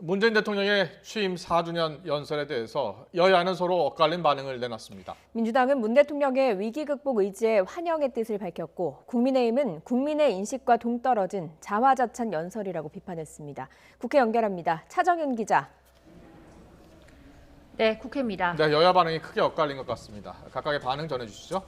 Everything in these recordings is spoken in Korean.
문재인 대통령의 취임 4주년 연설에 대해서 여야는 서로 엇갈린 반응을 내놨습니다. 민주당은 문 대통령의 위기 극복 의지에 환영의 뜻을 밝혔고 국민의힘은 국민의 인식과 동떨어진 자화자찬 연설이라고 비판했습니다. 국회 연결합니다. 차정윤 기자. 네, 국회입니다. 네, 여야 반응이 크게 엇갈린 것 같습니다. 각각의 반응 전해주시죠.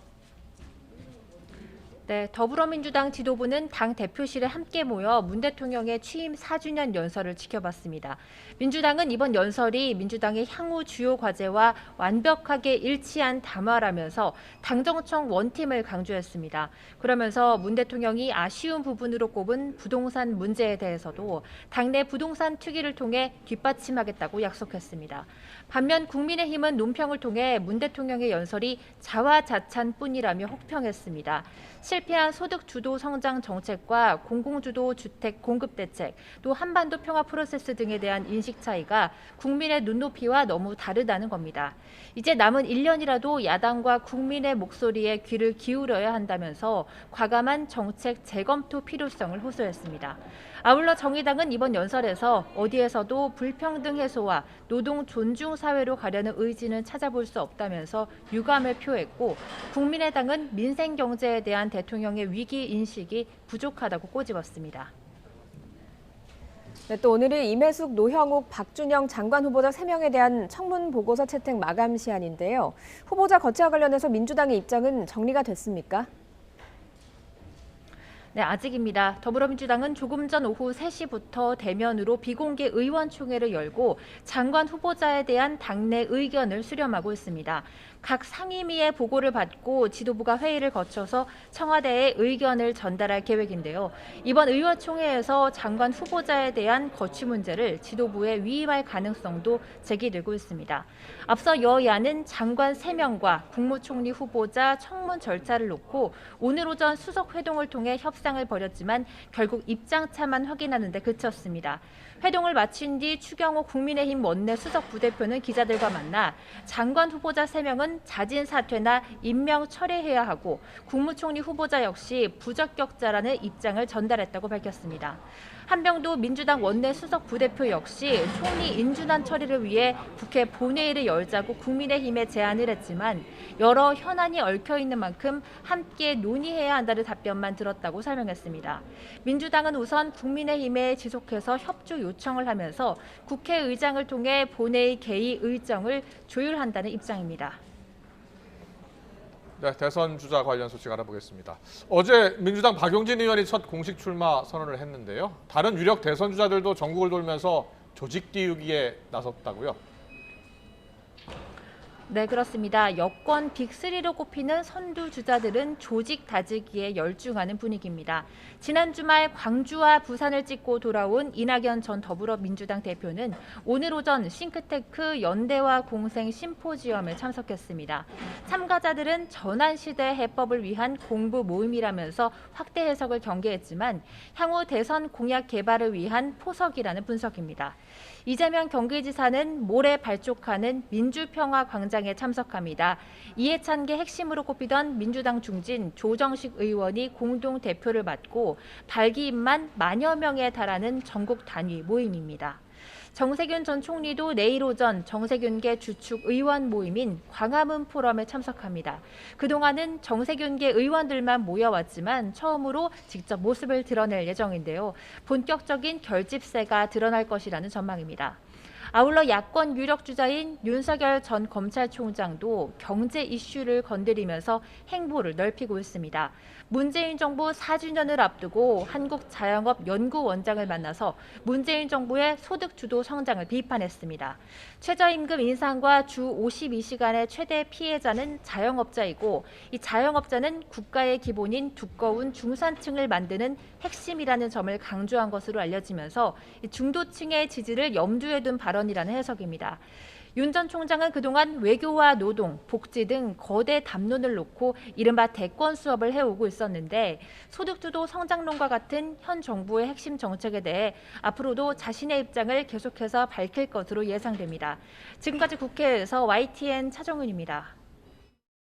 네, 더불어민주당 지도부는 당 대표실에 함께 모여 문 대통령의 취임 4주년 연설을 지켜봤습니다. 민주당은 이번 연설이 민주당의 향후 주요 과제와 완벽하게 일치한 담화라면서 당정청 원팀을 강조했습니다. 그러면서 문 대통령이 아쉬운 부분으로 꼽은 부동산 문제에 대해서도 당내 부동산 특위를 통해 뒷받침하겠다고 약속했습니다. 반면 국민의힘은 논평을 통해 문 대통령의 연설이 자화자찬뿐이라며 혹평했습니다. 실패한 소득 주도 성장 정책과 공공주도 주택 공급 대책, 또 한반도 평화 프로세스 등에 대한 인식 차이가 국민의 눈높이와 너무 다르다는 겁니다. 이제 남은 1년이라도 야당과 국민의 목소리에 귀를 기울여야 한다면서 과감한 정책 재검토 필요성을 호소했습니다. 아울러 정의당은 이번 연설에서 어디에서도 불평등 해소와 노동 존중 사회로 가려는 의지는 찾아볼 수 없다면서 유감을 표했고, 국민의당은 민생 경제에 대한 대통령의 위기 인식이 부족하다고 꼬집었습니다. 네, 또 오늘이 임혜숙, 노형욱, 박준영 장관 후보자 3명에 대한 청문 보고서 채택 마감 시한인데요. 후보자 거치와 관련해서 민주당의 입장은 정리가 됐습니까? 네, 아직입니다. 더불어민주당은 조금 전 오후 3시부터 대면으로 비공개 의원총회를 열고 장관 후보자에 대한 당내 의견을 수렴하고 있습니다. 각 상임위의 보고를 받고 지도부가 회의를 거쳐서 청와대에 의견을 전달할 계획인데요. 이번 의원총회에서 장관 후보자에 대한 거취 문제를 지도부에 위임할 가능성도 제기되고 있습니다. 앞서 여야는 장관 3명과 국무총리 후보자 청문 절차를 놓고 오늘 오전 수석 회동을 통해 협상을 벌였지만 결국 입장차만 확인하는 데 그쳤습니다. 회동을 마친 뒤 추경호 국민의힘 원내 수석 부대표는 기자들과 만나 장관 후보자 3명은 자진 사퇴나 임명 철회해야 하고 국무총리 후보자 역시 부적격자라는 입장을 전달했다고 밝혔습니다. 한병도 민주당 원내 수석 부대표 역시 총리 인준안 처리를 위해 국회 본회의를 열자고 국민의힘에 제안을 했지만 여러 현안이 얽혀 있는 만큼 함께 논의해야 한다는 답변만 들었다고 설명했습니다. 민주당은 우선 국민의힘에 지속해서 협조 요청을 하면서 국회의장을 통해 본회의 개의 일정을 조율한다는 입장입니다. 네, 대선 주자 관련 소식 알아보겠습니다. 어제 민주당 박용진 의원이 첫 공식 출마 선언을 했는데요. 다른 유력 대선 주자들도 전국을 돌면서 조직 띄우기에 나섰다고요? 네, 그렇습니다. 여권 빅3로 꼽히는 선두 주자들은 조직 다지기에 열중하는 분위기입니다. 지난 주말 광주와 부산을 찍고 돌아온 이낙연 전 더불어민주당 대표는 오늘 오전 싱크테크 연대와 공생 심포지엄에 참석했습니다. 참가자들은 전환시대 해법을 위한 공부 모임이라면서 확대 해석을 경계했지만 향후 대선 공약 개발을 위한 포석이라는 분석입니다. 이재명 경기지사는 모레 발족하는 민주평화광장에 참석합니다. 이해찬계 핵심으로 꼽히던 민주당 중진 조정식 의원이 공동 대표를 맡고 발기인만 만여 명에 달하는 전국 단위 모임입니다. 정세균 전 총리도 내일 오전 정세균계 주축 의원 모임인 광화문 포럼에 참석합니다. 그동안은 정세균계 의원들만 모여왔지만 처음으로 직접 모습을 드러낼 예정인데요. 본격적인 결집세가 드러날 것이라는 전망입니다. 아울러 야권 유력 주자인 윤석열 전 검찰총장도 경제 이슈를 건드리면서 행보를 넓히고 있습니다. 문재인 정부 4주년을 앞두고 한국자영업연구원장을 만나서 문재인 정부의 소득주도 성장을 비판했습니다. 최저임금 인상과 주 52시간의 최대 피해자는 자영업자이고 이 자영업자는 국가의 기본인 두꺼운 중산층을 만드는 핵심이라는 점을 강조한 것으로 알려지면서 중도층의 지지를 염두에 둔 발언이라는 해석입니다. 윤 전 총장은 그동안 외교와 노동, 복지 등 거대 담론을 놓고 이른바 대권 수업을 해오고 있었는데 소득주도 성장론과 같은 현 정부의 핵심 정책에 대해 앞으로도 자신의 입장을 계속해서 밝힐 것으로 예상됩니다. 지금까지 국회에서 YTN 차정은입니다.